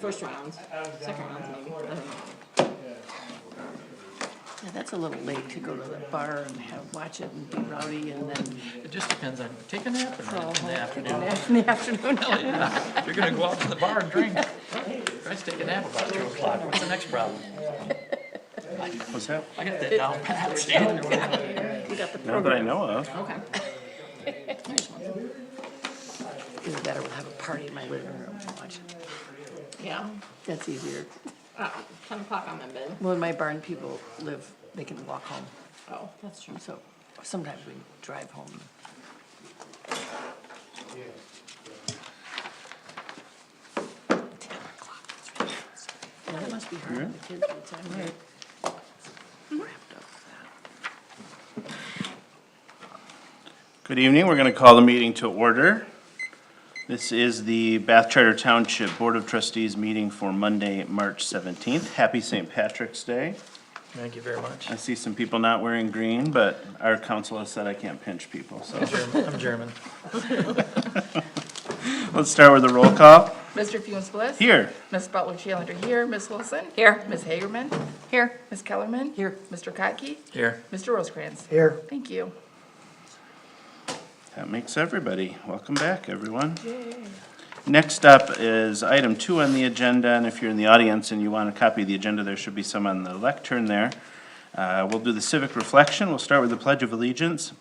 first round, second round maybe, I don't know. Yeah, that's a little late to go to the bar and watch it and be rowdy and then It just depends on, take a nap in the afternoon. in the afternoon. Yeah, if you're gonna go out to the bar and drink, try to take a nap about 2 o'clock. What's the next problem? What's that? I got that down pat, standing around. We got the Not that I know of. Okay. Either that or we'll have a party in my living room and watch it. Yeah, That's easier. 10 o'clock I'm in bed. Well, my barn people live, they can walk home, Oh, that's true. so sometimes we drive home. 10 o'clock. That's right. Yeah, that must be hard on the kids by the time they're wrapped up with that. Good evening. We're going to call the meeting to order. This is the Bath Charter Township Board of Trustees meeting for Monday, March 17th. Happy St. Patrick's Day. Thank you very much. I see some people not wearing green, but our council has said I can't pinch people, so. I'm German. Let's start with the roll call. Mr. Funes-Bliss? Here. Ms. Butler-Challenger here. Ms. Wilson? Here. Ms. Hagerman? Here. Ms. Kellerman? Here. Mr. Kotke? Here. Mr. Rosecrans? Here. Thank you. That makes everybody. Welcome back, everyone. Next up is item 2 on the agenda, and if you're in the audience and you want a copy of the agenda, there should be some on the lectern there. We'll do the civic reflection. We'll start with the Pledge of Allegiance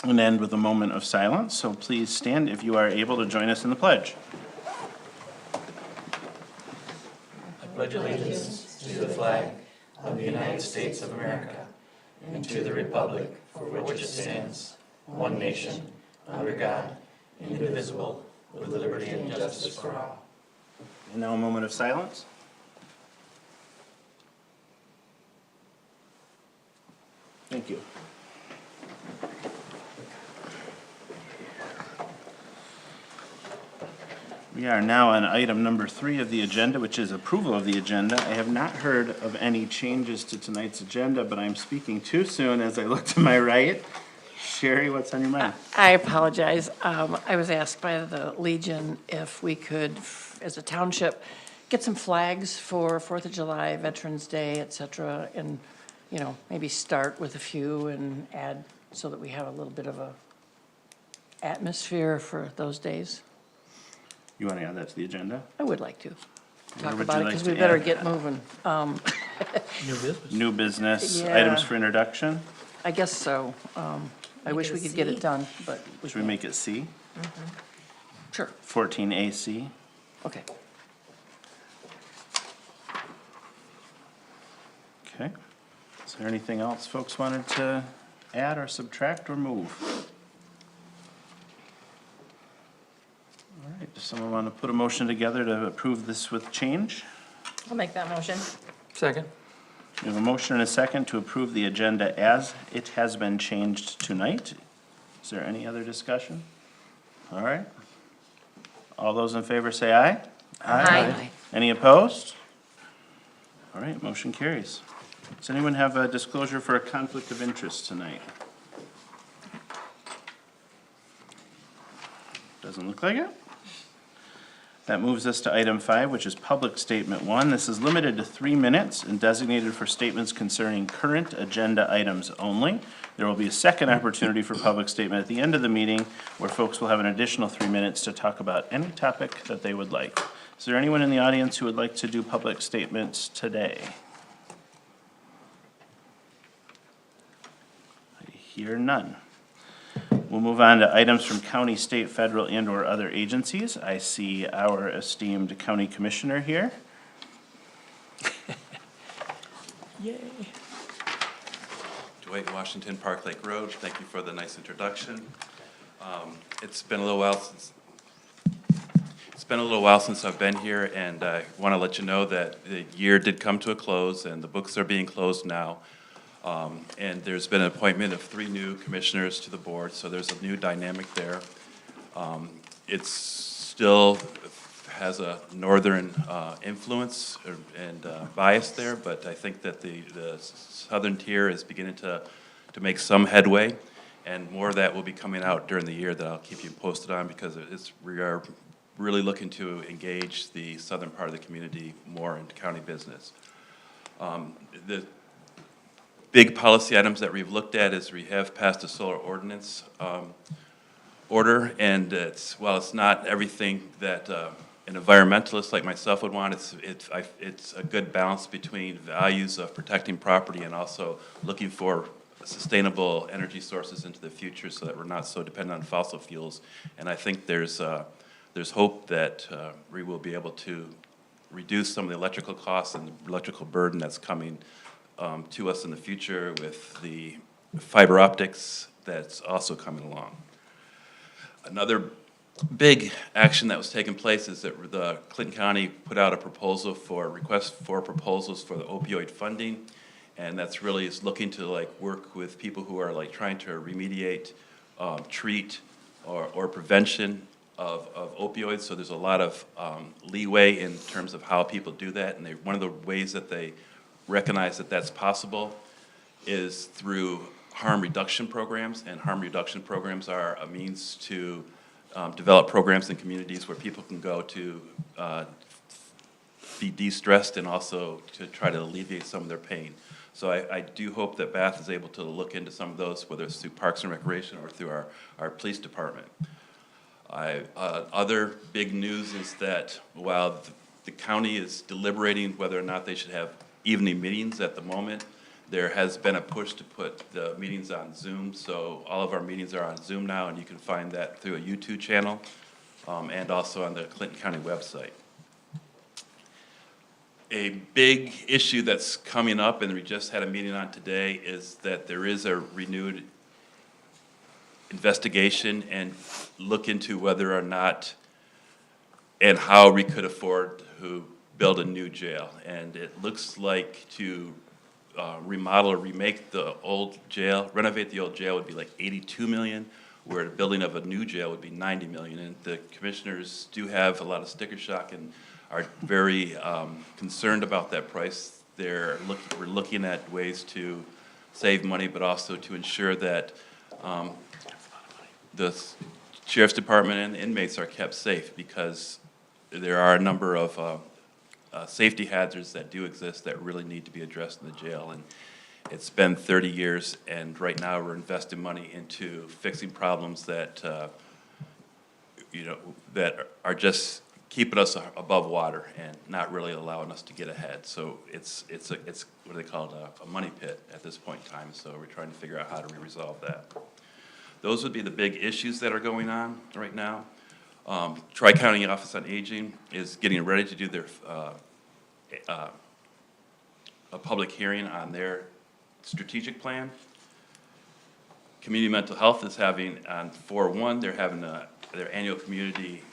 and end with a moment of silence. So please stand if you are able to join us in the pledge. I pledge allegiance to the flag of the United States of America and to the republic for which it stands, one nation, under God, indivisible, with liberty and justice for all. And now a moment of silence. Thank you. We are now on item number 3 of the agenda, which is approval of the agenda. I have not heard of any changes to tonight's agenda, but I'm speaking too soon as I look to my right. Sherry, what's on your mind? I apologize. I was asked by the Legion if we could, as a township, get some flags for 4th of July, Veterans Day, et cetera, and, you know, maybe start with a few and add so that we have a little bit of a atmosphere for those days. You want to add that to the agenda? I would like to talk would about you it like because to we better add get that? moving. New business. New business, Yeah. items for introduction. I guess so. I wish it a we could get C? it done, but we Should we can't. make it C? Sure, 14AC. okay. Okay. Is there anything else folks wanted to add or subtract or move? All right, does someone want to put a motion together to approve this with change? I'll make that motion. Second. We have a motion and a second to approve the agenda as it has been changed tonight. Is there any other discussion? All right. All those in favor say aye. Aye. Any opposed? All right, motion carries. Does anyone have a disclosure for a conflict of interest tonight? Doesn't look like it. That moves us to item 5, which is public statement 1. This is limited to 3 minutes and designated for statements concerning current agenda items only. There will be a second opportunity for public statement at the end of the meeting where folks will have an additional 3 minutes to talk about any topic that they would like. Is there anyone in the audience who would like to do public statements today? I hear none. We'll move on to items from county, state, federal, and/or other agencies. I see our esteemed county commissioner here. Yay. Dwight Washington, Park Lake Road. Thank you for the nice introduction. It's been a little while since I've been here, and I want to let you know that the year did come to a close, and the books are being closed now. And there's been an appointment of 3 new commissioners to the board, so there's a new dynamic there. It still has a northern influence and bias there, but I think that the southern tier is beginning to make some headway, and more of that will be coming out during the year that I'll keep you posted on, because we are really looking to engage the southern part of the community more into county business. The big policy items that we've looked at is we have passed a solar ordinance order, and while it's not everything that an environmentalist like myself would want, it's a good balance between values of protecting property and also looking for sustainable energy sources into the future so that we're not so dependent on fossil fuels. And I think there's hope that we will be able to reduce some of the electrical costs and the electrical burden that's coming to us in the future with the fiber optics that's also coming along. Another big action that was taking place is that the Clinton County put out a request for proposals for the opioid funding, and that's really is looking to work with people who are trying to remediate, treat, or prevention of opioids. So there's a lot of leeway in terms of how people do that, and one of the ways that they recognize that that's possible is through harm reduction programs, and harm reduction programs are a means to develop programs in communities where people can go to be de-stressed and also to try to alleviate some of their pain. So I do hope that Bath is able to look into some of those, whether it's through Parks and Recreation or through our police department. Other big news is that while the county is deliberating whether or not they should have evening meetings at the moment, there has been a push to put the meetings on Zoom. So all of our meetings are on Zoom now, and you can find that through a YouTube channel and also on the Clinton County website. A big issue that's coming up, and we just had a meeting on today, is that there is a renewed investigation and look into whether or not and how we could afford to build a new jail. And it looks like to remodel or remake the old jail, renovate the old jail would be like $82 million, where the building of a new jail would be $90 million. And the commissioners do have a lot of sticker shock and are very concerned about that price. We're looking at ways to save money, but also to ensure that the sheriff's department and the inmates are kept safe, because there are a number of safety hazards that do exist that really need to be addressed in the jail. And it's been 30 years, and right now we're investing money into fixing problems that that are just keeping us above water and not really allowing us to get ahead. So it's what they call a money pit at this point in time. So we're trying to figure out how to resolve that. Those would be the big issues that are going on right now. Tri-County Office on Aging is getting ready to do their a public hearing on their strategic plan. Community Mental Health is having on 4/1, they're having their annual community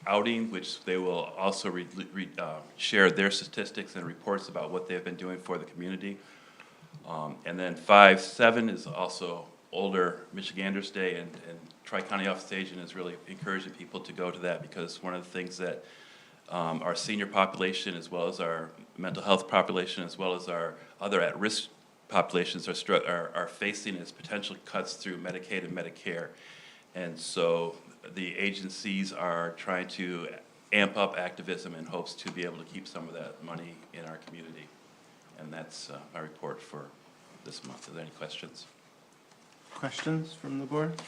outing, which they will also share their statistics and reports about what they've been doing for the community. And then 5/7 is also Older Michiganders Day, and Tri-County Office of Aging is really encouraging people to go to that, because one of the things that our senior population, as well as our mental health population, as well as our other at-risk populations are facing is potential cuts through Medicaid and Medicare. And so the agencies are trying to amp up activism in hopes to be able to keep some of that money in our community. And that's my report for this month. Are there any questions? Questions from the board?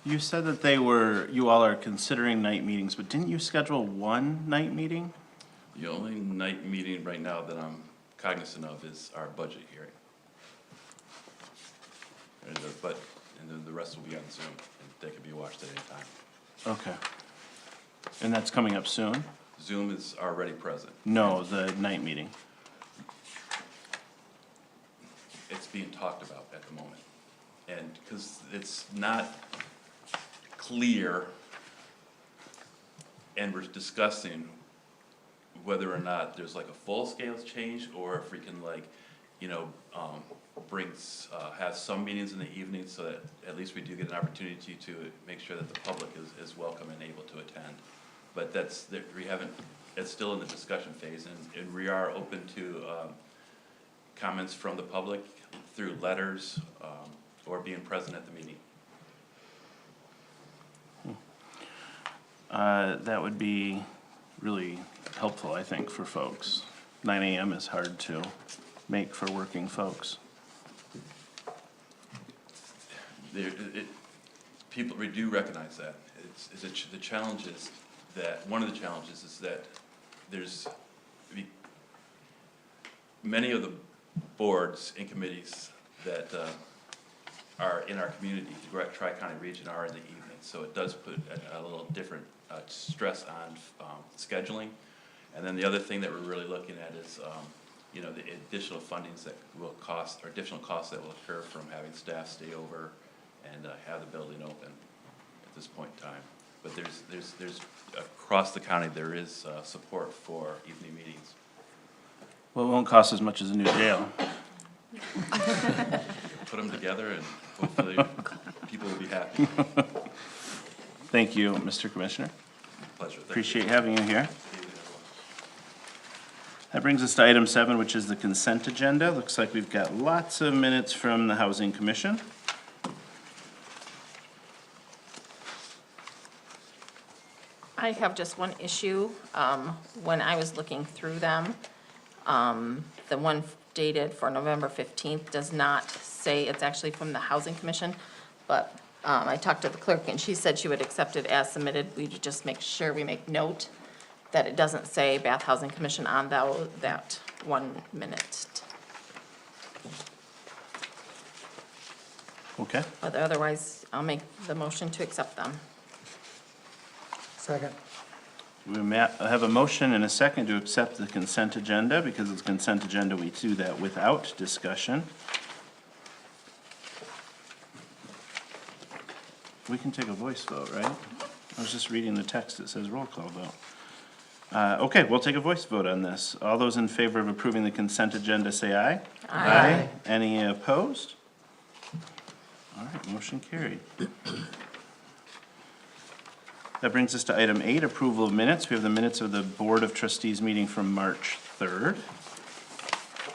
You said that you all are considering night meetings, but didn't you schedule one night meeting? The only night meeting right now that I'm cognizant of is our budget hearing. And then the rest will be on Zoom, and they can be watched at any time. Okay. And that's coming up soon? Zoom is already present. No, the night meeting. It's being talked about at the moment. And because it's not clear, and we're discussing whether or not there's like a full-scale change, or if we can have some meetings in the evening so that at least we do get an opportunity to make sure that the public is welcome and able to attend. But it's still in the discussion phase, and we are open to comments from the public through letters or being present at the meeting. that would be really helpful, I think, for folks. 9 AM is hard to make for working folks. People, we do recognize that. The challenge is that, one of the challenges is that many of the boards and committees that are in our community, the Tri-County region, are in the evening. So it does put a little different stress on scheduling. And then the other thing that we're really looking at is, you know, the additional fundings that will cost, or additional costs that will occur from having staff stay over and have the building open at this point in time. But there's across the county, there is support for evening meetings. Well, it won't cost as much as a new jail. Put them together and hopefully people will be happy. Thank you, Mr. Commissioner. Pleasure. Thank you. Appreciate having you here. That brings us to item 7, which is the consent agenda. Looks like we've got lots of minutes from the Housing Commission. I have just one issue. When I was looking through them, the one dated for November 15th does not say it's actually from the Housing Commission, but I talked to the clerk and she said she would accept it as submitted. We should just make sure we make note that it doesn't say Bath Housing Commission on that 1 minute. Okay. But otherwise, I'll make the motion to accept them. Second. We have a motion and a second to accept the consent agenda. Because it's consent agenda, we do that without discussion. We can take a voice vote, right? I was just reading the text. It says roll call vote. Okay, we'll take a voice vote on this. All those in favor of approving the consent agenda, say aye. Aye. Any opposed? All right, motion carried. That brings us to item 8, approval of minutes. We have the minutes of the Board of Trustees meeting from March 3rd.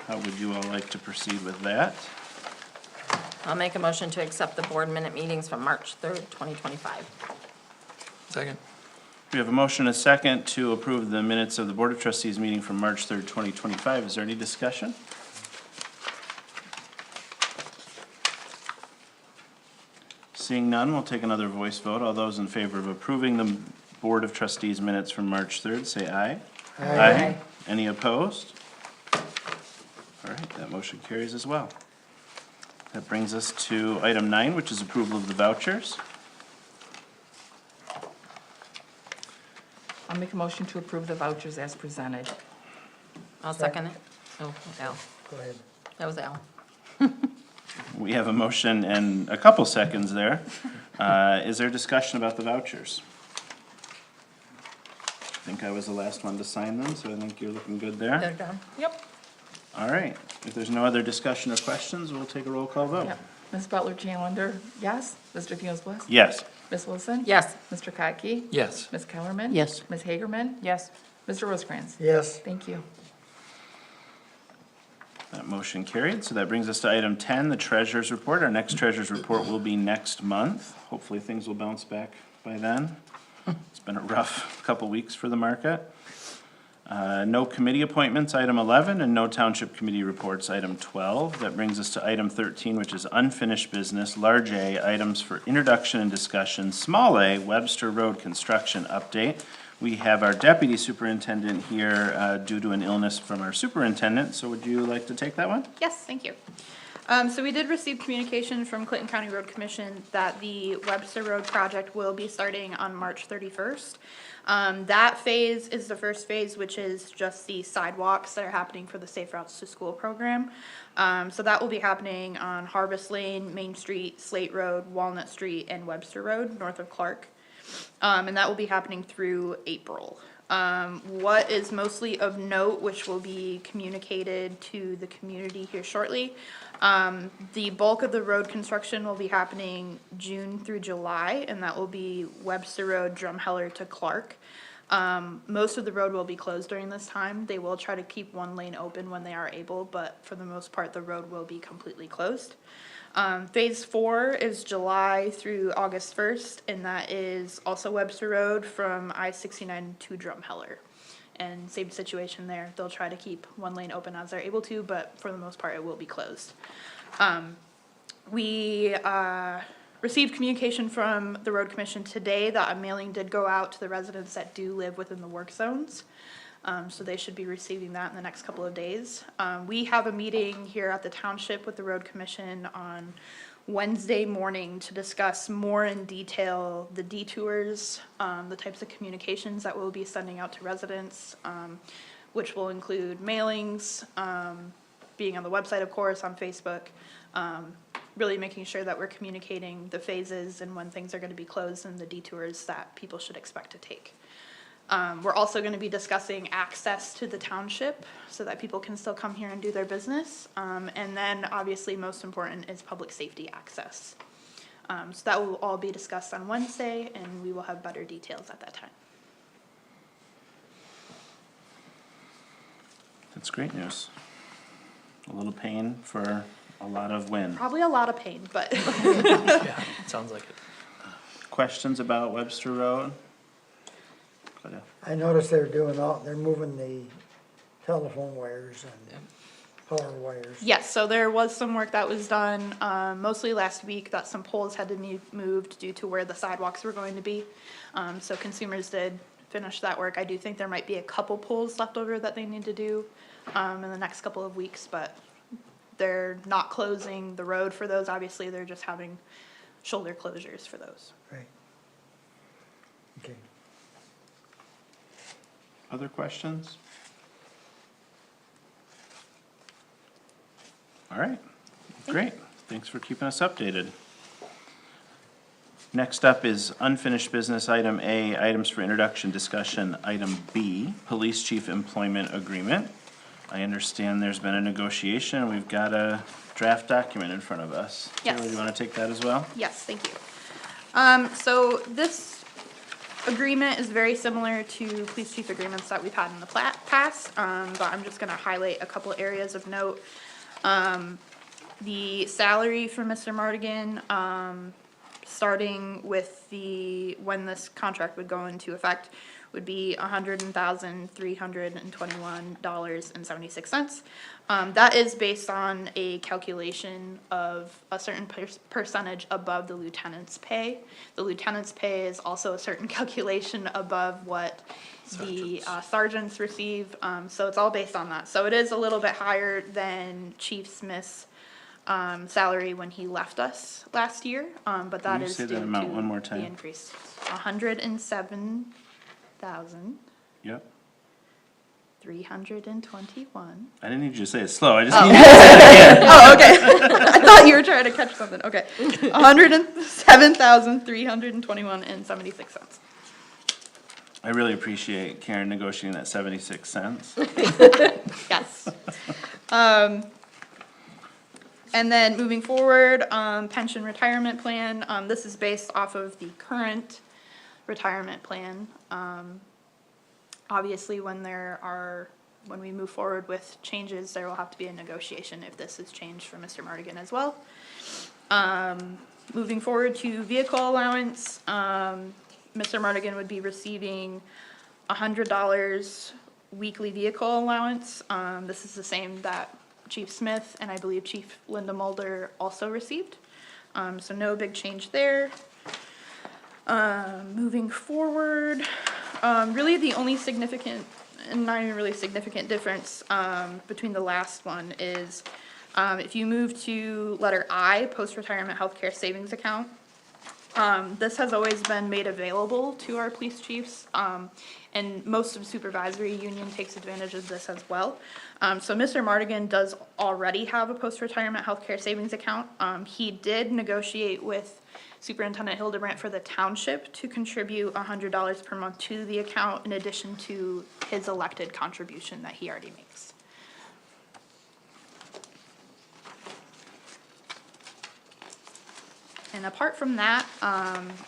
How would you all like to proceed with that? I'll make a motion to accept the board minute meetings from March 3rd, 2025. Second. We have a motion and a second to approve the minutes of the Board of Trustees meeting from March 3rd, 2025. Is there any discussion? Seeing none, we'll take another voice vote. All those in favor of approving the Board of Trustees minutes from March 3rd, say aye. Aye. Any opposed? All right, that motion carries as well. That brings us to item 9, which is approval of the vouchers. I'll make a motion to approve the vouchers as presented. I'll second it. Oh, Al. Go ahead. That was Al. We have a motion and a couple seconds there. Is there discussion about the vouchers? I think I was the last one to sign them, so I think you're looking good They're there. done. Yep. All right, if there's no other discussion or questions, we'll take a roll call vote. Yep. Ms. Butler Challenger, yes. Mr. Fields Bliss? Yes. Ms. Wilson? Yes. Mr. Kotke? Yes. Ms. Kellerman? Yes. Ms. Hagerman? Yes. Mr. Rosecrans? Yes. Thank you. That motion carried, so that brings us to item 10, the treasurer's report. Our next treasurer's report will be next month. Hopefully things will bounce back by then. It's been a rough couple weeks for the market. No committee appointments, item 11, and no township committee reports, item 12. That brings us to item 13, which is unfinished business, large A, items for introduction and discussion, small a, Webster Road construction update. We have our deputy superintendent here due to an illness from our superintendent, so would you like to take that one? Yes, thank you. So we did receive communication from Clinton County Road Commission that the Webster Road project will be starting on March 31st. That phase is the first phase, which is just the sidewalks that are happening for the Safe Routes to School program. So that will be happening on Harvest Lane, Main Street, Slate Road, Walnut Street, and Webster Road, north of Clark. And that will be happening through April. What is mostly of note, which will be communicated to the community here shortly, the bulk of the road construction will be happening June through July, and that will be Webster Road, Drumheller to Clark. Most of the road will be closed during this time. They will try to keep one lane open when they are able, but for the most part, the road will be completely closed. Phase 4 is July through August 1st, and that is also Webster Road from I-69 to Drumheller. And same situation there, they'll try to keep one lane open as they're able to, but for the most part, it will be closed. We received communication from the road commission today that a mailing did go out to the residents that do live within the work zones. So they should be receiving that in the next couple of days. We have a meeting here at the township with the road commission on Wednesday morning to discuss more in detail the detours, the types of communications that we'll be sending out to residents, which will include mailings, being on the website, of course, on Facebook, really making sure that we're communicating the phases and when things are going to be closed and the detours that people should expect to take. We're also going to be discussing access to the township so that people can still come here and do their business. And then obviously most important is public safety access. So that will all be discussed on Wednesday and we will have better details at that time. That's great news. A little pain for a lot of win. Probably a lot of pain, but Yeah, it sounds like it. Questions about Webster Road? Go ahead. I noticed they're moving the telephone wires and power wires. yes, so there was some work that was done, mostly last week, that some poles had to be moved due to where the sidewalks were going to be. So consumers did finish that work. I do think there might be a couple poles left over that they need to do, in the next couple of weeks, but they're not closing the road for those, obviously, they're just having shoulder closures for those. Right. Okay. Other questions? All right, great. Thanks for keeping us updated. Next up is unfinished business, item A, items for introduction, discussion. Item B, police chief employment agreement. I understand there's been a negotiation, and we've got a draft document in front of us. Yes. Taylor, do you want to take that as well? Yes, thank you. So this agreement is very similar to police chief agreements that we've had in the past, but I'm just gonna highlight a couple areas of note. The salary for Mr. Mardigan, starting with when this contract would go into effect, would be $100,321.76. That is based on a calculation of a certain percentage above the lieutenant's pay. The lieutenant's pay is also a certain calculation above what the sergeants receive, so it's all based on that. So it is a little bit higher than Chief Smith's salary when he left us last year, but that you is say due that amount to one more the time? increase. $107,321. Yep. I I didn't need you to say it slow, I just need you to say it again. Oh, okay. I thought you were trying to catch something. Okay. $107,321.76. I really appreciate Karen negotiating that 76 cents. Yes. And then moving forward, pension retirement plan, this is based off of the current retirement plan. Obviously, when we move forward with changes, there will have to be a negotiation if this is changed for Mr. Mardigan as well. Moving forward to vehicle allowance, Mr. Mardigan would be receiving $100 weekly vehicle allowance. This is the same that Chief Smith and I believe Chief Linda Mulder also received. So no big change there. Moving forward, really the only significant, and not even really significant difference between the last one is if you move to letter I, post-retirement healthcare savings account, this has always been made available to our police chiefs, and most of supervisory union takes advantage of this as well. So Mr. Mardigan does already have a post-retirement healthcare savings account. He did negotiate with Superintendent Hildebrandt for the township to contribute $100 per month to the account in addition to his elected contribution that he already makes. And apart from that,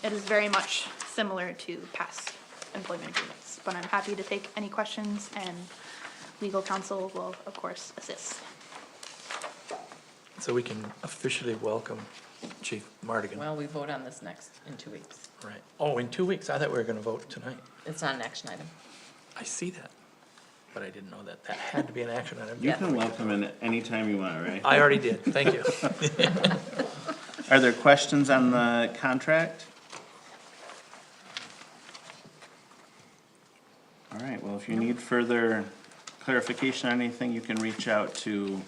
it is very much similar to past employment agreements. But I'm happy to take any questions, and legal counsel will, of course, assist. So we can officially welcome Chief Mardigan. Well, we vote on this in 2 weeks. Right. Oh, in 2 weeks. I thought we were gonna vote tonight. It's not an action item. I see that. But I didn't know that. That had to be an action item. You can welcome in anytime you want, right? I already did. Thank you. Are there questions on the contract? All right, well, if you need further clarification on anything, you can reach out to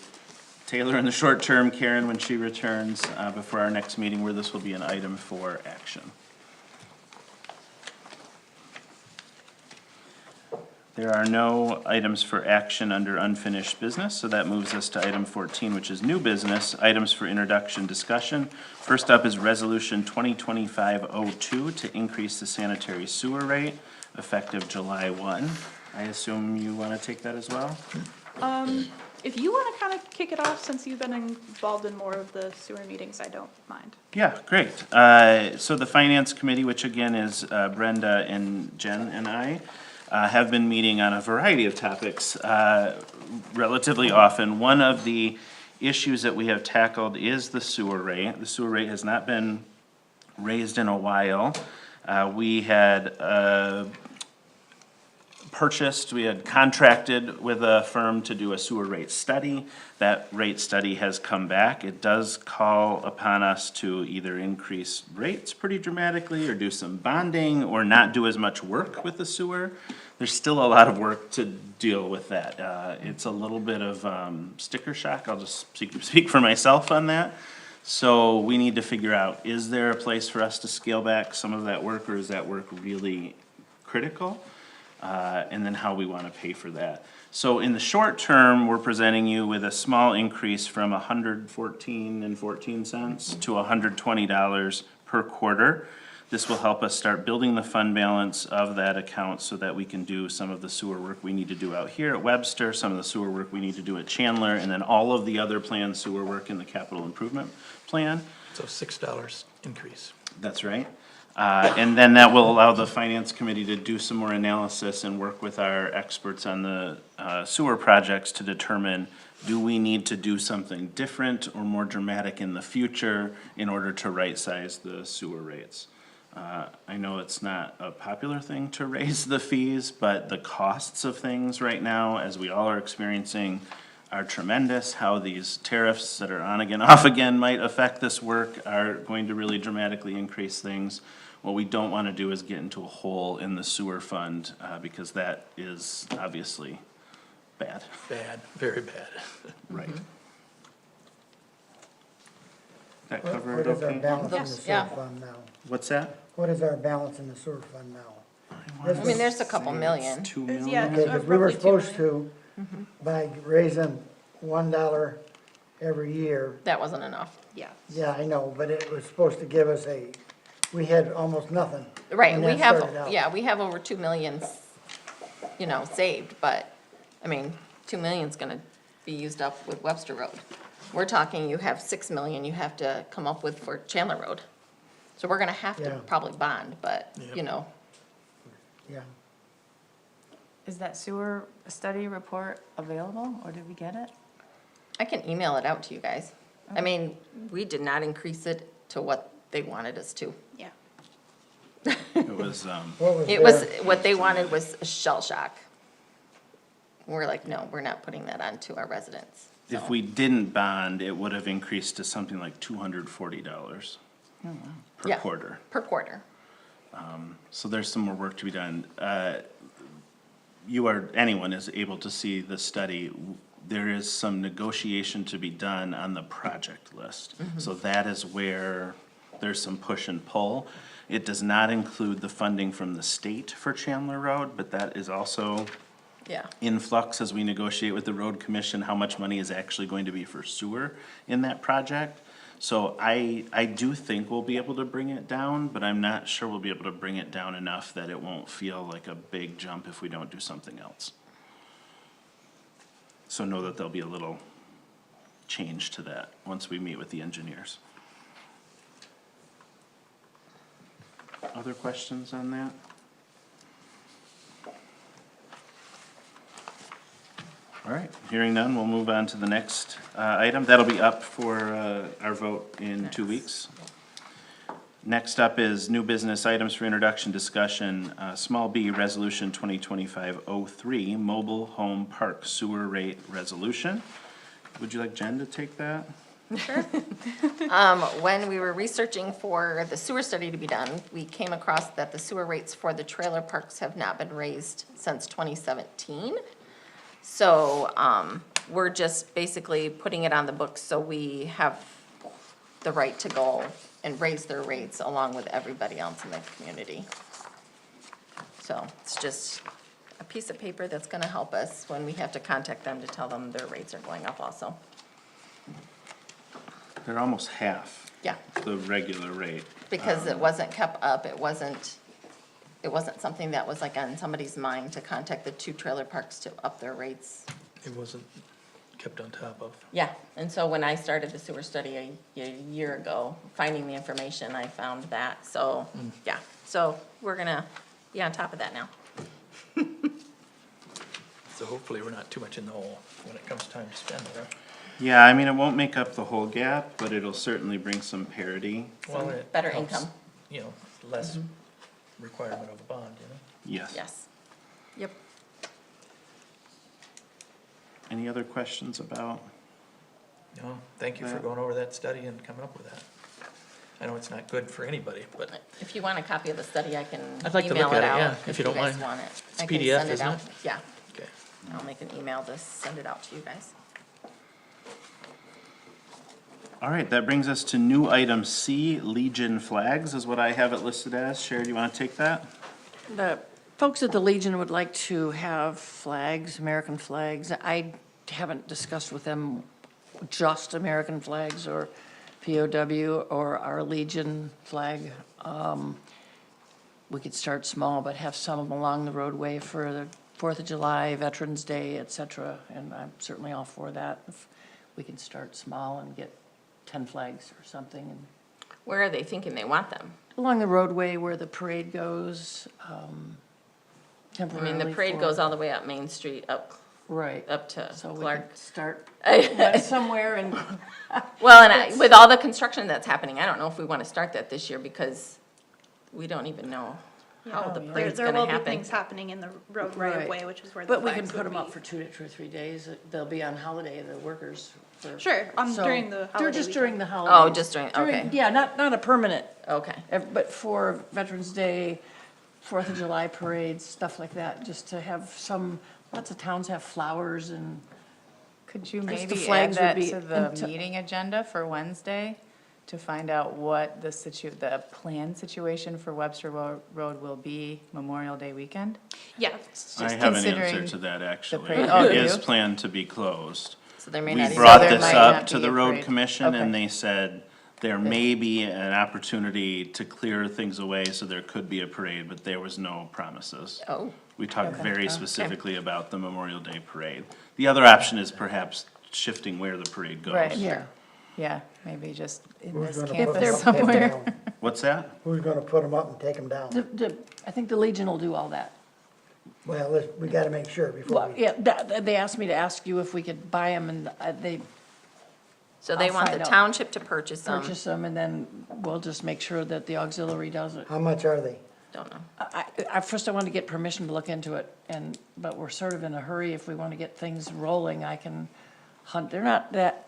Taylor in the short term, Karen when she returns, before our next meeting where this will be an item for action. There are no items for action under unfinished business, so that moves us to item 14, which is new business, items for introduction discussion. First up is Resolution 2025-02 to increase the sanitary sewer rate effective July 1. I assume you want to take that as well? If you wanna kinda kick it off, since you've been involved in more of the sewer meetings, I don't mind. Yeah, great. So the Finance Committee, which again is Brenda and Jen and I, have been meeting on a variety of topics relatively often. One of the issues that we have tackled is the sewer rate. The sewer rate has not been raised in a while. We had we had contracted with a firm to do a sewer rate study. That rate study has come back. It does call upon us to either increase rates pretty dramatically or do some bonding or not do as much work with the sewer. There's still a lot of work to deal with that. It's a little bit of sticker shock. I'll just speak for myself on that. So we need to figure out, is there a place for us to scale back some of that work, or is that work really critical? And then how we want to pay for that. So in the short term, we're presenting you with a small increase from $114.14 to $120 per quarter. This will help us start building the fund balance of that account so that we can do some of the sewer work we need to do out here at Webster, some of the sewer work we need to do at Chandler, and then all of the other planned sewer work in the capital improvement plan. So $6 increase. That's right. And then that will allow the finance committee to do some more analysis and work with our experts on the sewer projects to determine, do we need to do something different or more dramatic in the future in order to right-size the sewer rates? I know it's not a popular thing to raise the fees, but the costs of things right now, as we all are experiencing, are tremendous. How these tariffs that are on again, off again might affect this work are going to really dramatically increase things. What we don't want to do is get into a hole in the sewer fund, because that is obviously bad. Bad, very bad. Right. That What cover it is our okay? balance in the Yes, sewer yeah. fund now? What's that? What is our balance in the sewer fund now? I mean, there's a couple million. 2 It's- million? yeah, Okay, it's because we were roughly 2 supposed million. to, by raising $1 every year, That wasn't enough. Yeah. yeah, I know, but it was supposed to give us we had almost nothing. Right, when we that have, started out. yeah, we have over 2 million, saved, but, I mean, 2 million's gonna be used up with Webster Road. We're talking, you have 6 million you have to come up with for Chandler Road. So we're gonna have to Yeah. probably bond, but, Yeah, Is that sewer study report available, or did we get it? I can email it out to you guys. I mean, we did not increase it to what they wanted us to. Yeah. It was, what was It was, there? what they wanted was a shell shock. We're like, no, we're not putting that on to our residents. if So, we didn't bond, it would have increased to something like $240 per Yeah. quarter. Per quarter. So there's some more work to be done. Anyone is able to see the study. There is some negotiation to be done on the project list. So that is where there's some push and pull. It does not include the funding from the state for Chandler Road, but that is also Yeah. in flux as we negotiate with the road commission how much money is actually going to be for sewer in that project. So I do think we'll be able to bring it down, but I'm not sure we'll be able to bring it down enough that it won't feel like a big jump if we don't do something else. So know that there'll be a little change to that once we meet with the engineers. Other questions on that? All right, hearing none, we'll move on to the next item. That'll be up for our vote in 2 weeks. Next up is new business items for introduction discussion. Small B, Resolution 2025-03, Mobile Home Park Sewer Rate Resolution. Would you like Jen to take that? When we were researching for the sewer study to be done, we came across that the sewer rates for the trailer parks have not been raised since 2017. So, we're just basically putting it on the books so we have the right to go and raise their rates along with everybody else in the community. So, it's just a piece of paper that's gonna help us when we have to contact them to tell them their rates are going up also. They're almost half Yeah. the regular rate. Because it wasn't kept up, it wasn't something that was like on somebody's mind to contact the 2 trailer parks to up their rates. It wasn't kept on top of. Yeah, and so when I started the sewer study a year ago, finding the information, I found that, so, yeah. So we're gonna be on top of that now. So hopefully we're not too much in the hole when it comes time to spend it, huh? Yeah, I mean, it won't make up the whole gap, but it'll certainly bring some parity. Well, it better helps, income. You know, less requirement of a bond, you know? Yes. Yes. Yep. Any other questions about? No, thank you for going over that study and coming up with that. I know it's not good for anybody, but If you want a copy of the study, I can I'd like to email look it at it, out. yeah, if you don't guys mind. want it. It's I can PDF, send isn't out. it? Yeah, okay. I'll make an email to send it out to you guys. All right, that brings us to new item C, Legion flags is what I have it listed as. Sherry, do you want to take that? The folks at the Legion would like to have flags, American flags. I haven't discussed with them just American flags or POW or our Legion flag. We could start small, but have some along the roadway for the 4th of July, Veterans Day, et cetera. And I'm certainly all for that. If we can start small and get 10 flags or something. And Where are they thinking they want them? along the roadway where the parade goes, I temporarily. mean, the parade for- goes all the way up Main Street, up Right. to So we Clark. could start somewhere and, Well, and with all the construction that's happening, I don't know if we want to start that this year because we don't even know how the yeah. parade's There gonna will be happen. things happening in the road right Right. of way, which is where the but we can flags put would them up be. for 2 or 3 days. They'll be on holiday, the workers. For Sure, so- during the holiday Just during weekend. the holidays. Oh, just during, okay, Yeah, not a permanent, okay. but for Veterans Day, 4th of July parades, stuff like that, just to have some, lots of towns have flowers and, Could you Just the maybe add flags would that be to the into- meeting agenda for Wednesday? To find out what the the planned situation for Webster Road will be Memorial Day weekend? Yeah, I have an answer considering to that, actually. parade- oh, It you is do? planned to be closed. So there may We not even. brought there this might up not to be the a road parade. commission and Okay. they said there may be an opportunity to clear things away, so there could be a parade, but there was no promises. Oh, We talked very specifically about the Memorial Day parade. The other option is perhaps shifting where the parade goes. Right. yeah. Yeah, maybe just in Who's this gonna put campus them up and take 'em somewhere. down? What's that? Who's gonna put them up and take them down? I think the Legion will do all that. Well, we gotta make sure before Well, we, yeah, they asked me to ask you if we could buy them and they so they I'll want the find out. township to purchase them? purchase them and then we'll just make sure that the auxiliary does it. how much are they? Don't know. First I wanted to get permission to look into it but we're sort of in a hurry. If we want to get things rolling, I can hunt.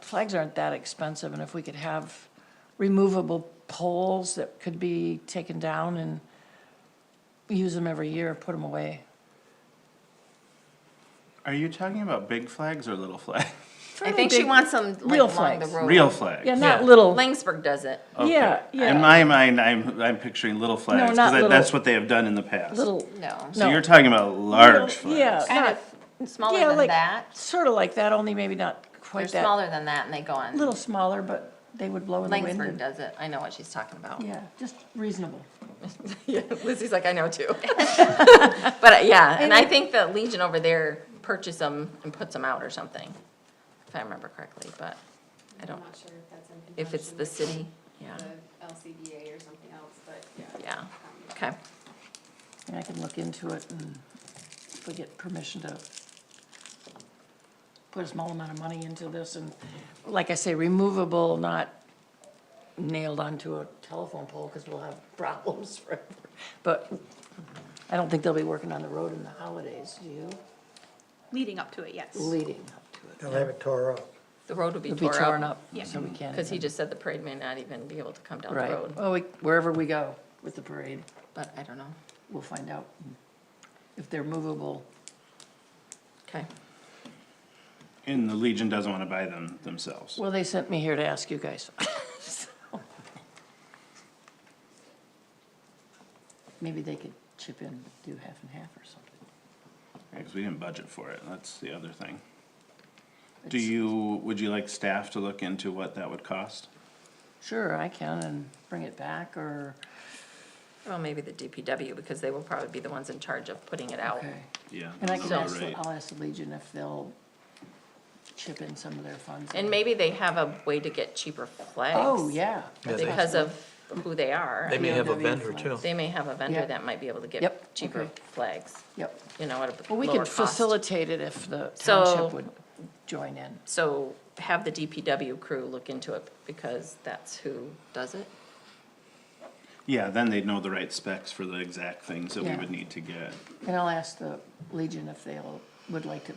Flags aren't that expensive and if we could have removable poles that could be taken down and use them every year, put them away. Are you talking about big flags or little flags? I think she wants them like real along the flags. road. Real flags? Yeah, not Yeah. little, Langsburg does it. Okay. yeah, yeah. In my mind, I'm picturing little flags, not because little. that's what they have done in the past. little, No. So no. you're talking about large flags? yeah, Kind not, of smaller yeah, than like- that. sort of like that, only maybe not They're quite that. smaller than that and they go on. A little smaller, but they would blow in the wind. Langsburg and- does it. I know what she's talking about. Yeah, just reasonable. Yeah, Lizzie's like, I know too. But yeah, and I think the Legion over there purchase them and puts them out or something, if I remember correctly, but I don't, I'm not sure if that's in if it's the city, yeah, the LCBA or something else, but yeah. yeah, okay. And I can look into it and if we get permission to put a small amount of money into this and, like I say, removable, not nailed onto a telephone pole, because we'll have problems forever. But I don't think they'll be working on the road in the holidays, do you? Leading up to it, yes. Leading up to it. They'll have it tore up. The road would be It'll be torn tore up. up, Yeah. so we can't. Because he even- just said the parade may not even be able to come down the Right, road, well, wherever we go with the parade, but I don't know. we'll find out if they're movable. Okay. And the Legion doesn't want to buy them themselves. Well, they sent me here to ask you guys. Maybe they could chip in, do half and half or something. Because we didn't budget for it, that's the other thing. It's- Would you like staff to look into what that would cost? Sure, I can, and bring it back, or, Well, maybe the DPW, because they will probably be the ones in charge of putting it out. okay. Yeah. And I can you're ask, right. I'll ask the Legion if they'll chip in some of their funds. And maybe they have a way to get cheaper flags. Oh, yeah. Yeah, they- Because of who they are. They may have a POW vendor flags. too. They may have a vendor Yeah. that might be able to get Yep, cheaper okay. flags, Yep. you know, at a Well, we lower could cost. facilitate it if the So- township would join in. So have the DPW crew look into it, because that's who does it. Yeah, then they'd know the right specs for the exact things that we Yeah. would need to get. And I'll ask the Legion if would like to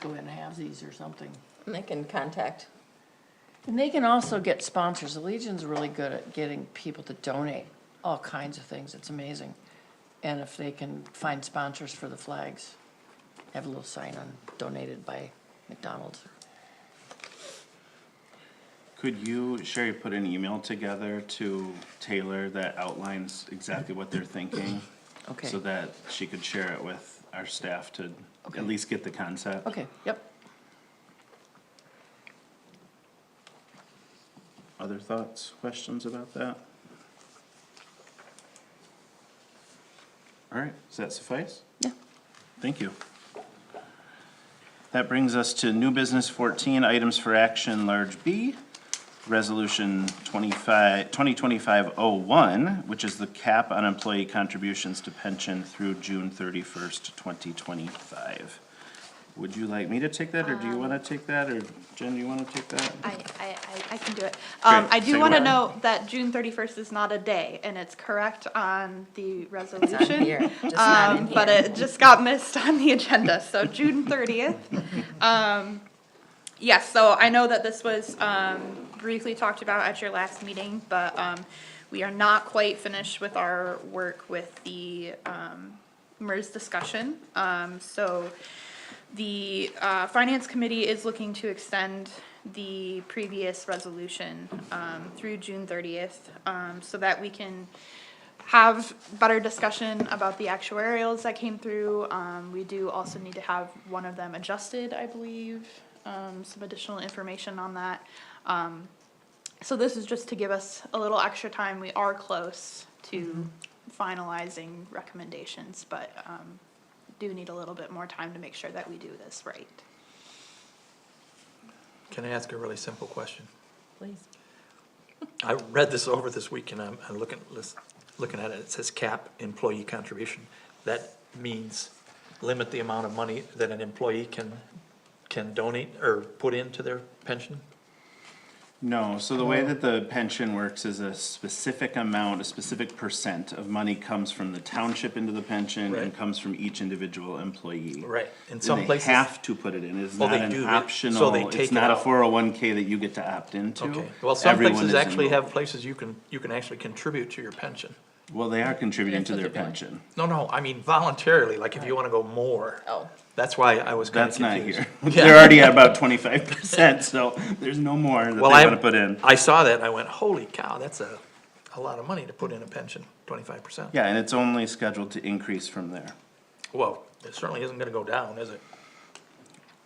go in halvesies or something. And they can contact, And they can also get sponsors. The Legion's really good at getting people to donate all kinds of things. It's amazing. And if they can find sponsors for the flags, have a little sign on donated by McDonald's. Could you, Sherry, put an email together to Taylor that outlines exactly what they're thinking? Okay. So that she could share it with our staff to Okay. at least get the concept? Okay, yep. Other thoughts, questions about that? All right, does that suffice? Yeah. Thank you. That brings us to new business 14, items for action, large B. Resolution 2025-01, which is the cap on employee contributions to pension through June 31st, 2025. Would you like me to take that, or do you want to take that, or Jen, do you want to take that? I can do it. Great. I Say do want to what? note that June 31st is not a day, and it's correct on the it's on resolution. here, just not in But here. it just got missed on the agenda, so June 30th. Yes, so I know that this was briefly talked about at your last meeting, but we are not quite finished with our work with the MERS discussion. So the Finance Committee is looking to extend the previous resolution through June 30th, so that we can have better discussion about the actuarials that came through. We do also need to have one of them adjusted, I believe, some additional information on that. So this is just to give us a little extra time. We are close to finalizing recommendations, but do need a little bit more time to make sure that we do this right. Can I ask a really simple question? Please. I read this over this week and I'm looking at it. It says cap employee contribution. That means limit the amount of money that an employee can donate or put into their pension? No, so the way that the pension works is a specific amount, a specific percent of money comes from the township into the pension and Right. comes from each individual employee. Right. In And some they places. have to put it in, it's Oh, not they an do. So optional, they it's take it not a out. 401K that you get to opt into. Okay, well, some Everyone places is actually enrolled. have places you can actually contribute to your pension. Well, they are contributing That's to what their they're doing. pension. No, I mean voluntarily, like if you wanna go more. Oh, That's why I was kinda That's not confused. here. Yeah. They're already at about 25%, so there's no more that they Well, wanna put in. I saw that and I went, holy cow, that's a lot of money to put in a pension, 25%. Yeah, and it's only scheduled to increase from there. Well, it certainly isn't gonna go down, is it?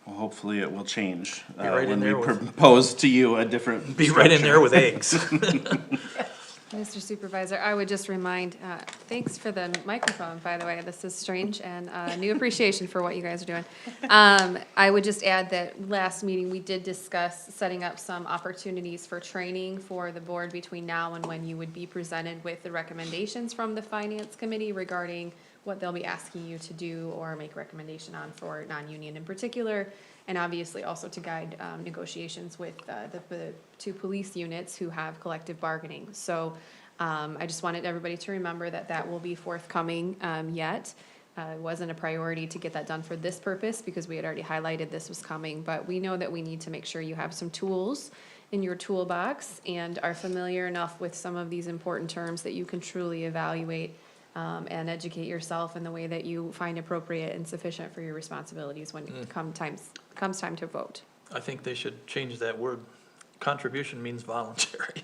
Well, hopefully it will change, Be right in when we there with- propose to you a different Be right in there structure. with eggs. Mr. Supervisor, I would just remind, thanks for the microphone, by the way. This is strange and new appreciation for what you guys are doing. I would just add that last meeting, we did discuss setting up some opportunities for training for the board between now and when you would be presented with the recommendations from the Finance Committee regarding what they'll be asking you to do or make recommendation on for non-union in particular, and obviously also to guide negotiations with the two police units who have collective bargaining. So I just wanted everybody to remember that that will be forthcoming yet. It wasn't a priority to get that done for this purpose because we had already highlighted this was coming, but we know that we need to make sure you have some tools in your toolbox and are familiar enough with some of these important terms that you can truly evaluate and educate yourself in the way that you find appropriate and sufficient for your responsibilities when it comes time to vote. I think they should change that word. Contribution means voluntary.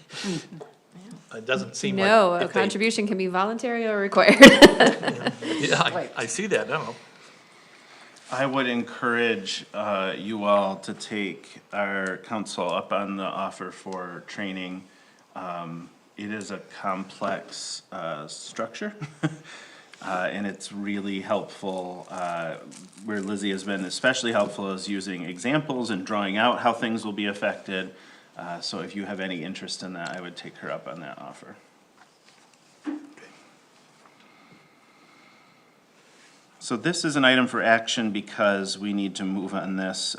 It doesn't seem like. No, a if they- contribution can be voluntary or required. Yeah, I see that, I don't know. I would encourage you all to take our council up on the offer for training. It is a complex structure, and it's really helpful. Where Lizzie has been especially helpful is using examples and drawing out how things will be affected. So if you have any interest in that, I would take her up on that offer. So this is an item for action because we need to move on this,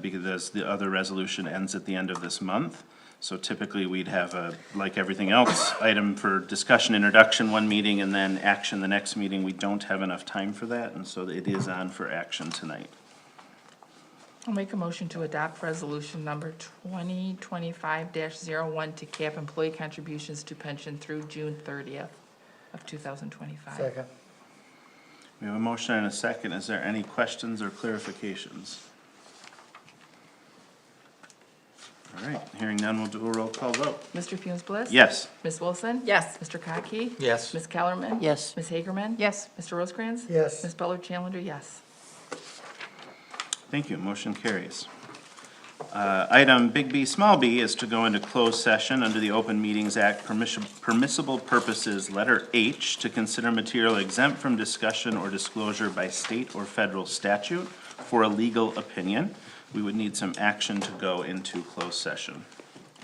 because the other resolution ends at the end of this month. So typically, we'd have like everything else, item for discussion, introduction, one meeting, and then action the next meeting. We don't have enough time for that, and so it is on for action tonight. I'll make a motion to adopt resolution number 2025-01 to cap employee contributions to pension through June 30th of 2025. Second. We have a motion and a second. Is there any questions or clarifications? All right, hearing none, we'll do a roll call vote. Mr. Funes Bliss? Yes. Ms. Wilson? Yes. Mr. Cockey? Yes. Ms. Kellerman? Yes. Ms. Hagerman? Yes. Mr. Rosecrans? Yes. Ms. Bellard Challenger, yes. Thank you, motion carries. Item big B, small b is to go into closed session under the Open Meetings Act permissible purposes, letter H, to consider material exempt from discussion or disclosure by state or federal statute for a legal opinion. We would need some action to go into closed session.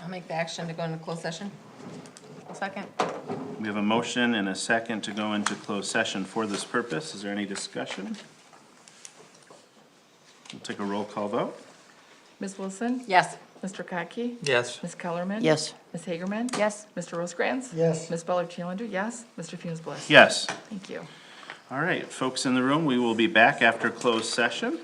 I'll make the action to go into closed session. Second. We have a motion and a second to go into closed session for this purpose. Is there any discussion? We'll take a roll call vote. Ms. Wilson? Yes. Mr. Cockey? Yes. Ms. Kellerman? Yes. Ms. Hagerman? Yes. Mr. Rosecrans? Yes. Ms. Bellard Challenger, yes. Mr. Funes Bliss? Yes. Thank you. All right, folks in the room, we will be back after closed session.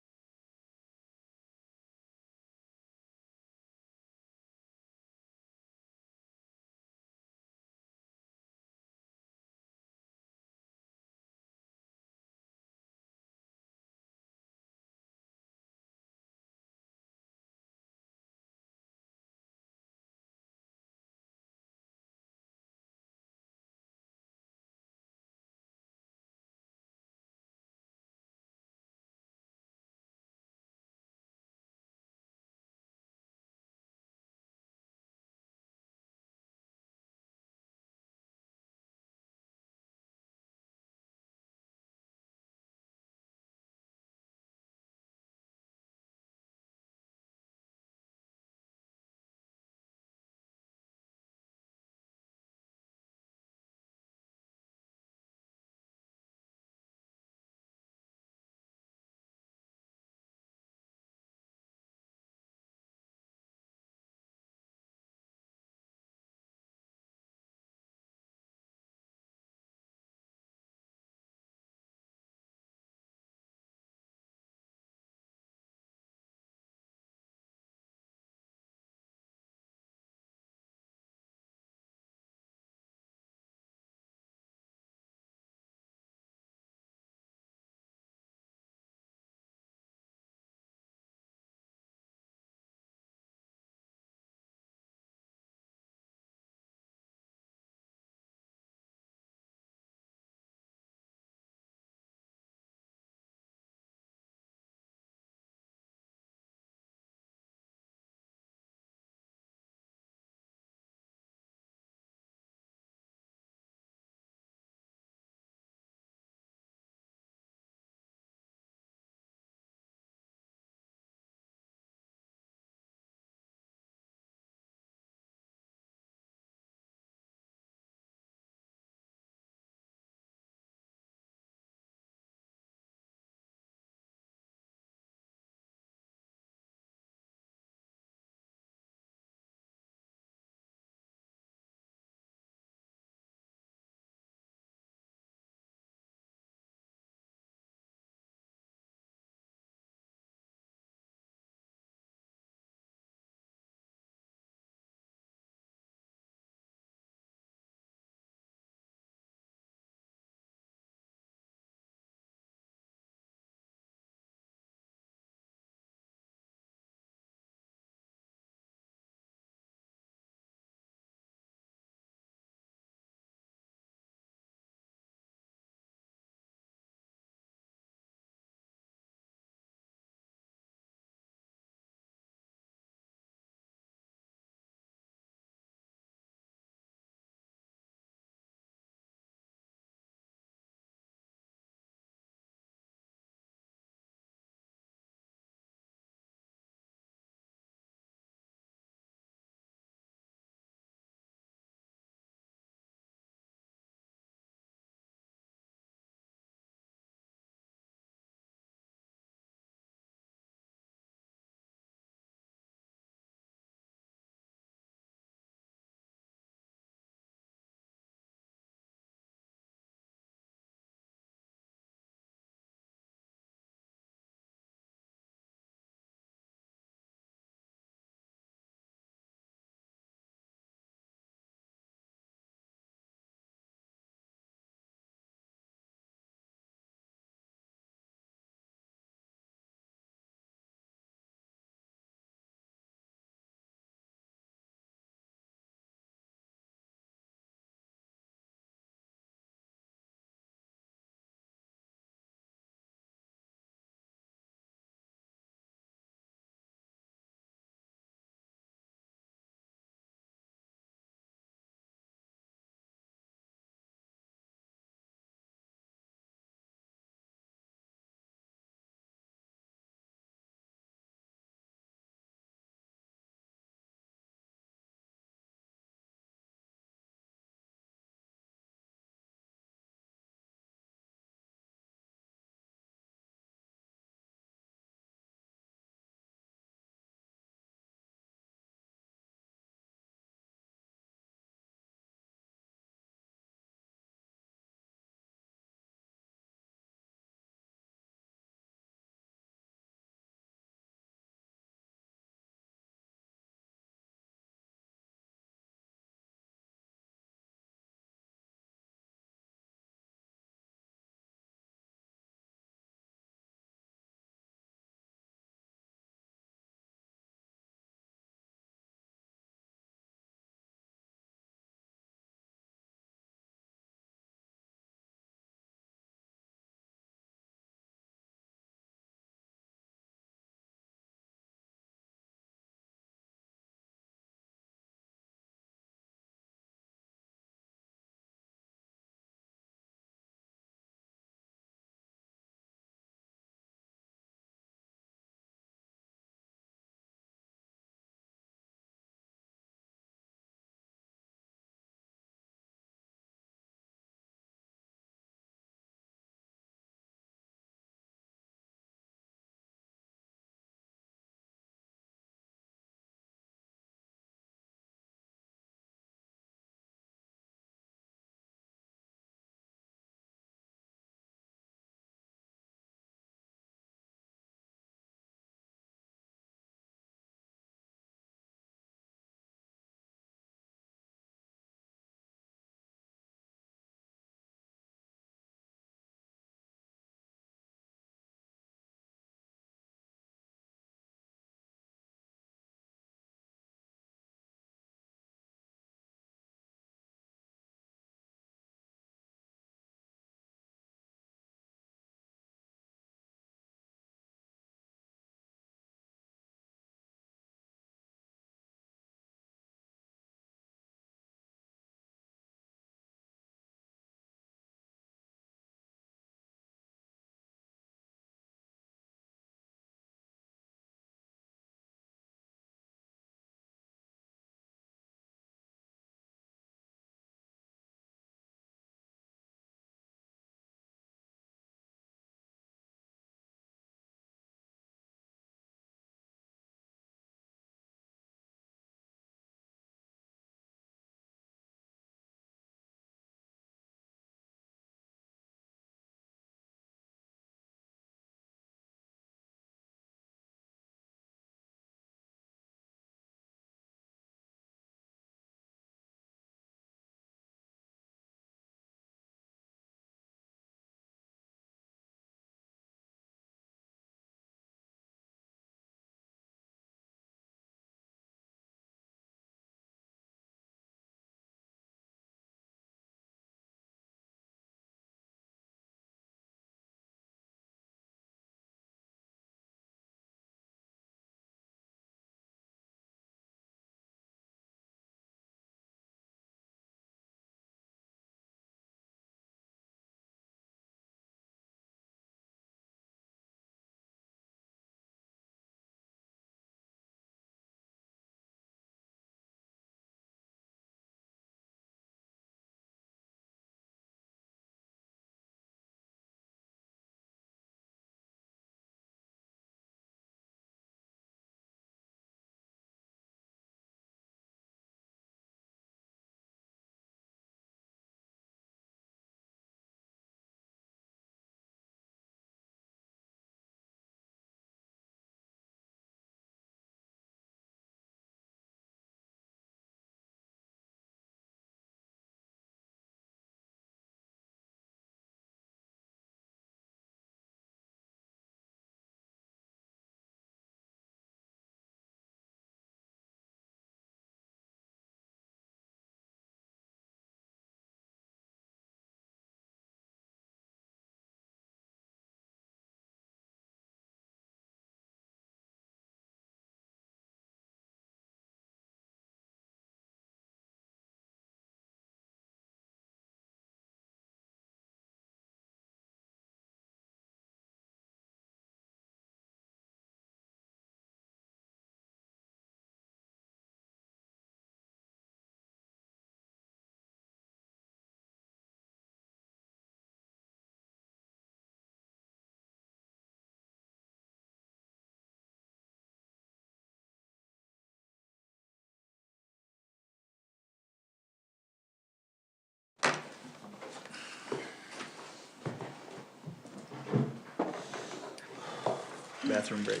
bathroom break.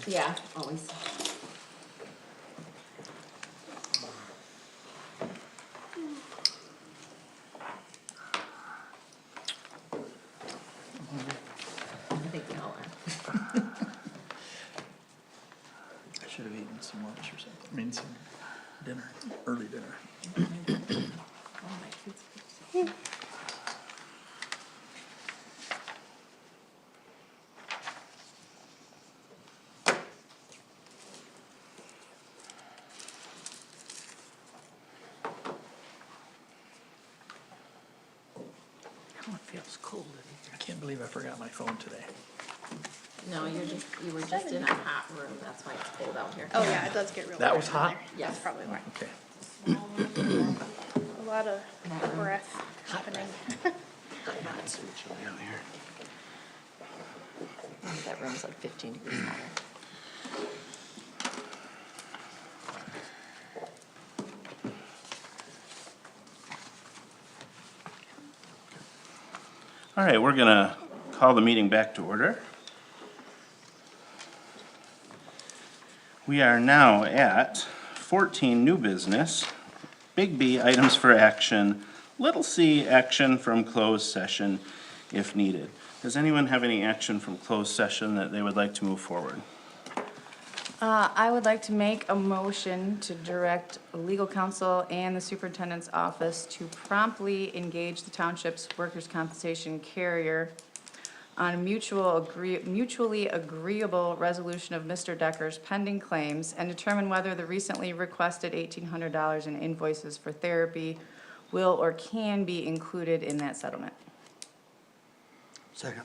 Yeah, always. I think we all are. I should have eaten some lunch or something, I mean, some dinner, early dinner. Oh, it feels cold in here. I can't believe I forgot my phone today. No, you were just in a hot room, that's why it's cold out here. Oh, yeah, it does get real. That warm was in hot? there. Yes. That's probably why. Okay. A lot of breath happening. It's too chilly out here. That room's like 15 degrees hotter. All right, we're gonna call the meeting back to order. We are now at 14, new business. Big B, items for action. Little c, action from closed session if needed. Does anyone have any action from closed session that they would like to move forward? I would like to make a motion to direct legal counsel and the superintendent's office to promptly engage the township's workers' compensation carrier on a mutually agreeable resolution of Mr. Decker's pending claims and determine whether the recently requested $1,800 in invoices for therapy will or can be included in that settlement. Second.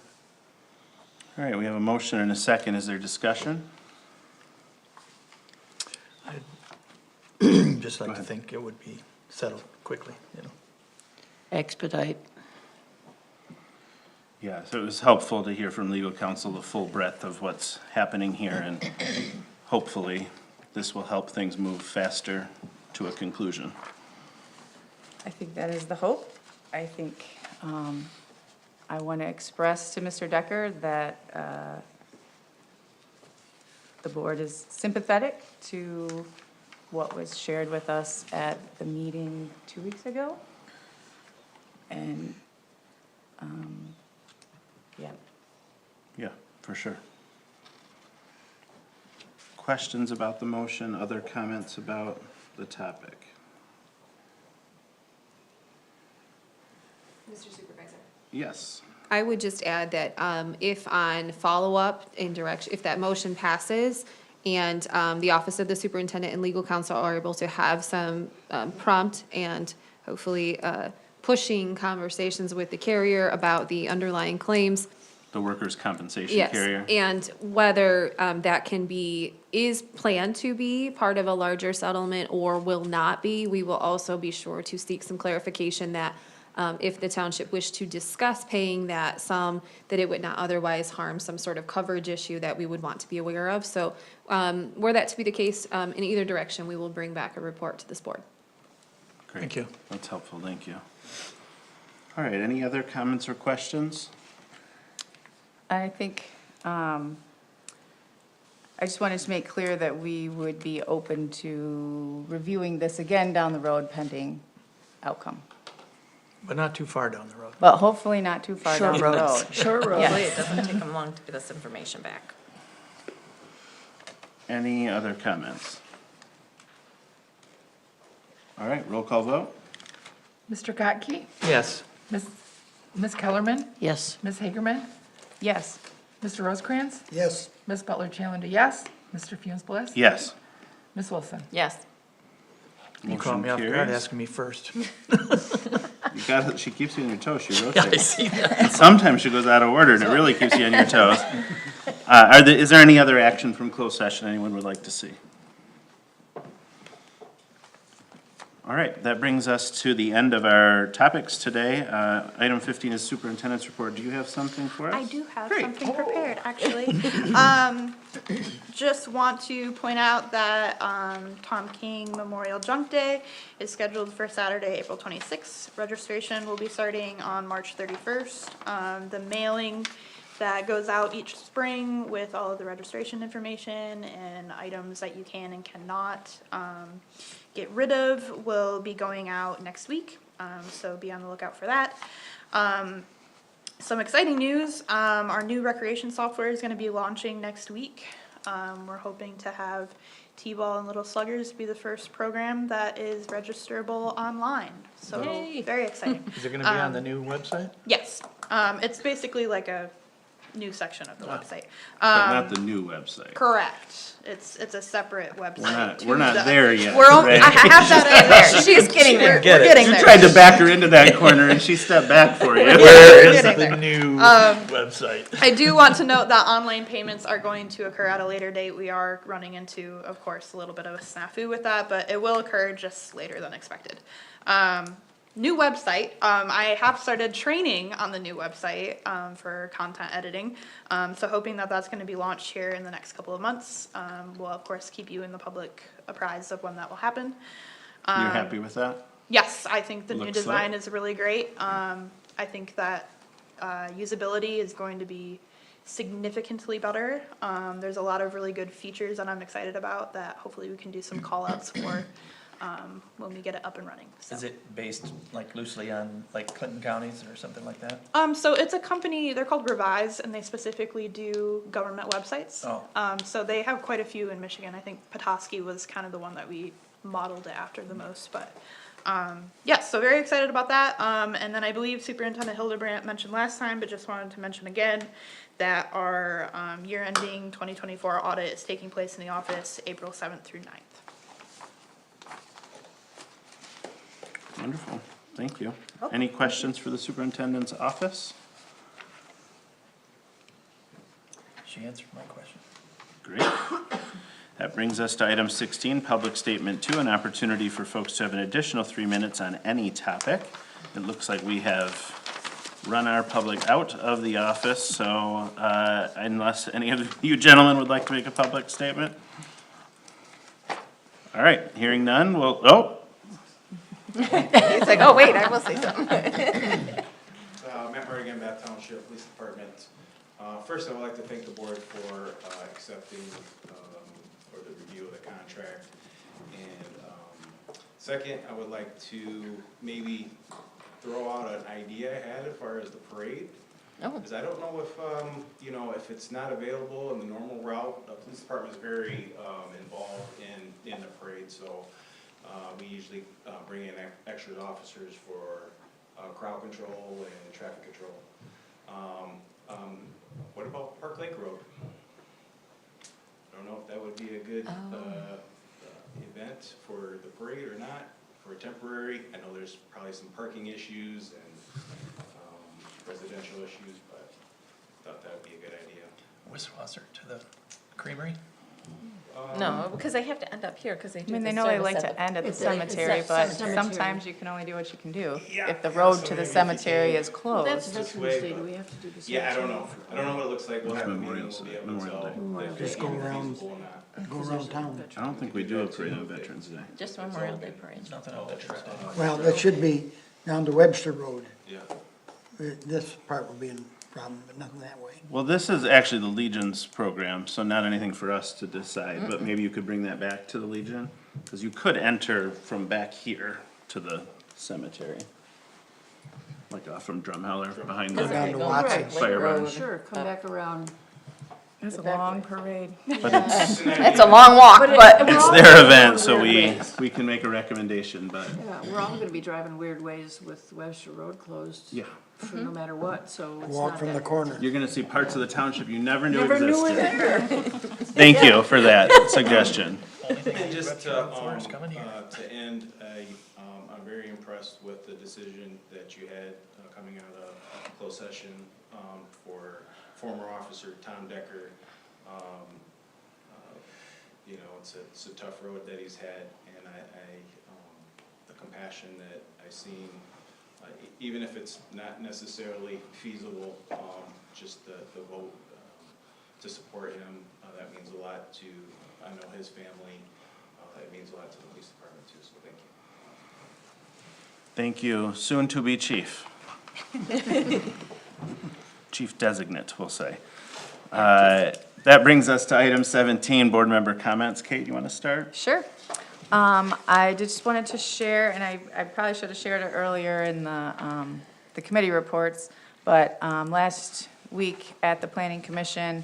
All right, we have a motion and a second. Is there discussion? I'd just like Go to ahead. think it would be settled quickly, you know. Expedite. Yeah, so it was helpful to hear from legal counsel the full breadth of what's happening here, and hopefully this will help things move faster to a conclusion. I think that is the hope. I think, I want to express to Mr. Decker that the board is sympathetic to what was shared with us at the meeting 2 weeks ago. And, yeah. Yeah, for sure. Questions about the motion, other comments about the topic? Mr. Supervisor. Yes. I would just add that if on follow-up in direction, if that motion passes and the Office of the Superintendent and Legal Counsel are able to have some prompt and hopefully pushing conversations with the carrier about the underlying claims. The workers' compensation Yes, carrier? and whether that can be, is planned to be part of a larger settlement or will not be, we will also be sure to seek some clarification that if the township wished to discuss paying that sum, that it would not otherwise harm some sort of coverage issue that we would want to be aware of. So were that to be the case, in either direction, we will bring back a report to this board. Great. Thank you. That's helpful, thank you. All right, any other comments or questions? I think, I just wanted to make clear that we would be open to reviewing this again down the road pending outcome. But not too far down the road. But hopefully not too far down the road. Short road. Hopefully it doesn't take them long to get this information back. Any other comments? All right, roll call vote? Mr. Gotke? Yes. Ms. Kellerman? Yes. Ms. Hagerman? Yes. Mr. Rosecrans? Yes. Ms. Butler Challenger, yes. Mr. Funes Bliss? Yes. Ms. Wilson? Yes. You caught me off Motion guard carries. asking me first. You got it, she keeps you on your toes, she Yeah, I rotates. see that. And sometimes she goes out of order, and it really keeps you on your toes. Is there any other action from closed session anyone would like to see? All right, that brings us to the end of our topics today. Item 15 is superintendent's report. Do you have something for us? I do have Great. something prepared, actually. Just want to point out that Tom King Memorial Junk Day is scheduled for Saturday, April 26th. Registration will be starting on March 31st. The mailing that goes out each spring with all of the registration information and items that you can and cannot get rid of will be going out next week. So be on the lookout for that. Some exciting news, our new recreation software is gonna be launching next week. We're hoping to have T-ball and Little Sluggers be the first program that is registerable online. So, Yay. very exciting. Is it gonna be on the new website? Yes, it's basically like a new section of the website. But not the new website. Correct. It's a separate website. We're not there yet. We're only, right? I have that there. She's getting there. We're getting You there. tried to back her into that corner and she stepped back for you. Where is getting the there. new website? I do want to note that online payments are going to occur at a later date. We are running into, of course, a little bit of a snafu with that, but it will occur just later than expected. New website. I have started training on the new website for content editing. So hoping that that's going to be launched here in the next couple of months. We'll of course keep you in the public apprised of when that will happen. You're happy with that? Yes, I think the new Looks design like. is really great. I think that usability is going to be significantly better. There's a lot of really good features that I'm excited about that hopefully we can do some call outs for when we get it up and running. So. Is it based like loosely on like Clinton counties or something like that? So it's a company, they're called Revise, and they specifically do government websites. Oh. So they have quite a few in Michigan. I think Petoskey was kind of the one that we modeled it after the most, but yes, so very excited about that. And then I believe Superintendent Hildebrandt mentioned last time, but just wanted to mention again that our year-ending 2024 audit is taking place in the office April 7th through 9th. Wonderful, thank you. Any questions for the superintendent's office? She answered my question. Great. That brings us to item 16, public statement 2, an opportunity for folks to have an additional 3 minutes on any topic. It looks like we have run our public out of the office, so unless any of you gentlemen would like to make a public statement. All right, hearing none, He's like, oh, wait, I will say something. Matt Murray again, Bath Township Police Department. First, I would like to thank the board for accepting or the review of the contract. And second, I would like to maybe throw out an idea I had as far as the parade. Because I don't know if, you know, if it's not available in the normal route. The police department is very involved in the parade, so we usually bring in extra officers for crowd control and traffic control. What about Park Lake Road? I don't know if that would be a good event for the parade or not, for a temporary. I know there's probably some parking issues and residential issues, but I thought that would be a good idea. Wiswasser to the creamery? No, because they have to end up here, because they do I mean, the they know they service like at to the- end at the It's a- it's cemetery, at but cemetery. sometimes you can only do what you can do. Yeah. If the road So to the maybe if you cemetery can- is closed. Veterans Day, Do we have to do the Yeah, I don't know. I don't know what it looks like. We'll have a meeting. Memorial We'll be Day. able to Memorial tell Day. if Just it's go around. feasible or not. Go around town. I don't think we do a parade on Veterans Day. Just Memorial Day parade. Nothing on Veterans Day. Well, that should be down to Webster Road. Yeah. This part will be a problem, but nothing that way. Well, this is actually the Legion's program, so not anything for us to decide, but maybe you could bring that back to the Legion? Because you could enter from back here to the cemetery. Like off from Drumheller, behind Go the, down to Go Watson. Lake Fire Road. barn. Sure, come back around. It's a long parade. but it's, It's a long walk, but it's their event, so we can make a recommendation, but, Yeah, we're all gonna be driving weird ways with Webster Road closed. yeah. For no matter what, so it's Walk not from the that. corner. You're gonna see parts of the township you never knew Never knew existed. Thank you for that suggestion. Only thing And is just Forest coming here. to end, I'm very impressed with the decision that you had coming out of closed session for former officer Tom Decker. You know, it's a tough road that he's had, and the compassion that I've seen, even if it's not necessarily feasible, just the vote to support him, that means a lot to, I know his family, it means a lot to the police department too, so thank you. Thank you. Soon to be chief. chief designate, we'll say. That brings us to item 17, board member comments. Kate, you want to start? Sure. I just wanted to share, and I probably should have shared it earlier in the committee reports, but last week at the Planning Commission,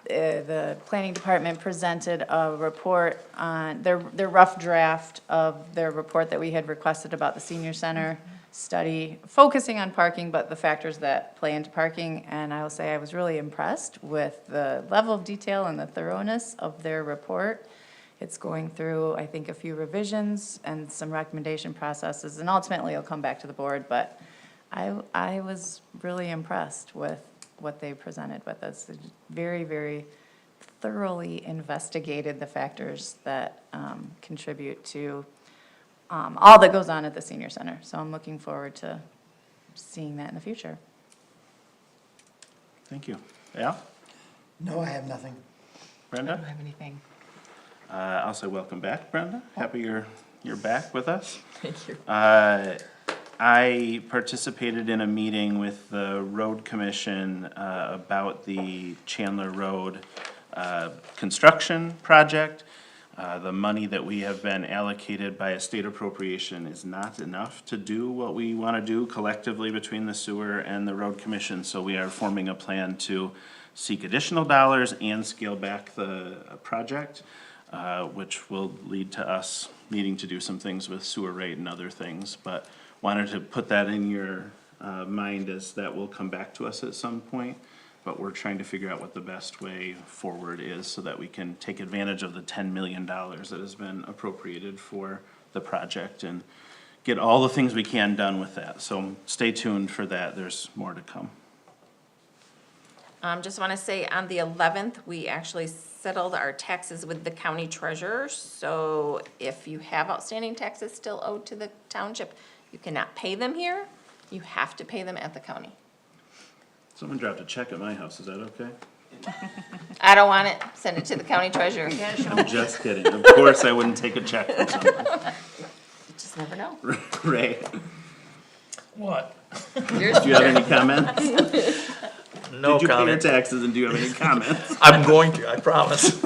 the Planning Department presented a report on their rough draft of their report that we had requested about the senior center study, focusing on parking, but the factors that play into parking. And I will say I was really impressed with the level of detail and the thoroughness of their report. It's going through, I think, a few revisions and some recommendation processes, and ultimately it'll come back to the board, but I was really impressed with what they presented with us. They very, very thoroughly investigated the factors that contribute to all that goes on at the senior center. So I'm looking forward to seeing that in the future. Thank you. Al? No, I have nothing. I Brenda? don't have anything. Also, welcome back, Brenda. Happy you're back with us. Thank you. I participated in a meeting with the road commission about the Chandler Road construction project. The money that we have been allocated by a state appropriation is not enough to do what we want to do collectively between the sewer and the road commission. So we are forming a plan to seek additional dollars and scale back the project, which will lead to us needing to do some things with sewer rate and other things. But wanted to put that in your mind, as that will come back to us at some point. But we're trying to figure out what the best way forward is so that we can take advantage of the $10 million that has been appropriated for the project and get all the things we can done with that. So stay tuned for that. There's more to come. Just want to say, on the 11th, we actually settled our taxes with the county treasurer. So if you have outstanding taxes still owed to the township, you cannot pay them here. You have to pay them at the county. Someone dropped a check at my house. Is that okay? I don't want it. Send it to the county treasurer. I'm just kidding. Of course, I wouldn't take a check from someone. You just never know. Ray, What? do you have any comments? No Did you pay your comment. taxes and do you have any comments? I'm going to, I promise.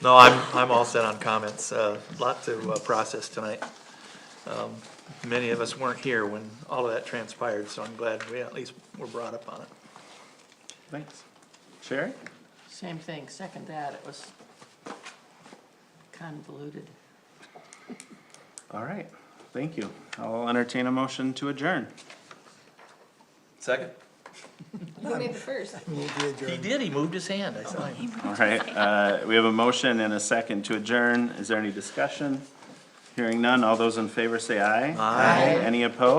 No, I'm all set on comments. Lot to process tonight. Many of us weren't here when all of that transpired, so I'm glad we at least were brought up on it. Thanks. Sherry? Same thing, second that, it was convoluted. All right, thank you. I'll entertain a motion to adjourn. Second? Who made the first? He did, he moved his hand, I saw him. All right, we have a motion and a second to adjourn. Is there any discussion? Hearing none, all those in favor say aye. Aye. Any opposed?